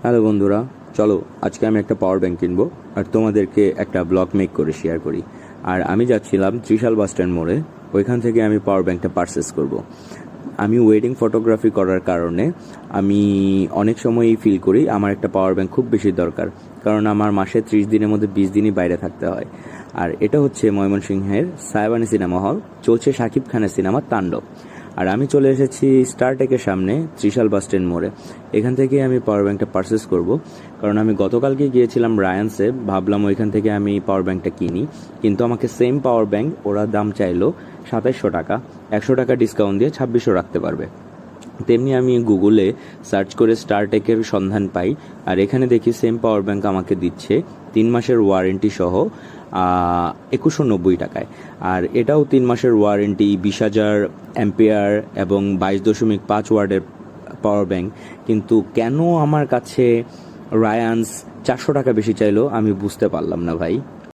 Hello বন্ধুরা, চলো আজকে আমি একটা পাওয়ার ব্যাংক কিনবো আর তোমাদেরকে একটা ব্লগ মেক করে শেয়ার করি। আর আমি যাচ্ছিলাম ত্রিশাল বাস স্ট্যান্ড মোড়ে, ওইখান থেকে আমি পাওয়ার ব্যাংকটা পারচেস করব। আমি ওয়েডিং ফটোগ্রাফি করার কারণে আমি অনেক সময়ই ফিল করি আমার একটা পাওয়ার ব্যাংক খুব বেশি দরকার, কারণ আমার মাসে 30 দিনের মধ্যে 20 দিনই বাইরে থাকতে হয়। আর এটা হচ্ছে ময়মনসিংহের সায়াবানি সিনেমা হল, চলছে শাকিব খানের সিনেমা তাণ্ডব। আর আমি চলে এসেছি স্টারটেকের সামনে ত্রিশাল বাস স্ট্যান্ড মোড়ে। এখান থেকে আমি পাওয়ার ব্যাংকটা পারচেস করব, কারণ আমি গতকালকে গিয়েছিলাম রায়ান্সে, ভাবলাম ওইখান থেকে আমি পাওয়ার ব্যাংকটা কিনি। কিন্তু আমাকে সেম পাওয়ার ব্যাংক ওরা দাম চাইলো 2700 টাকা, 100 টাকা ডিসকাউন্ট দিয়ে 2600 রাখতে পারবে। তেমনি আমি গুগলে সার্চ করে স্টারটেকের সন্ধান পাই, আর এখানে দেখি সেম পাওয়ার ব্যাংক আমাকে দিচ্ছে 3 মাসের ওয়ারেন্টি সহ 2190 টাকায়। আর এটাও 3 মাসের ওয়ারেন্টি, 20,000 অ্যাম্পিয়ার এবং 22.5 ওয়াটের পাওয়ার ব্যাংক। কিন্তু কেন আমার কাছে রায়ান্স 400 টাকা বেশি চাইলো আমি বুঝতে পারলাম না ভাই।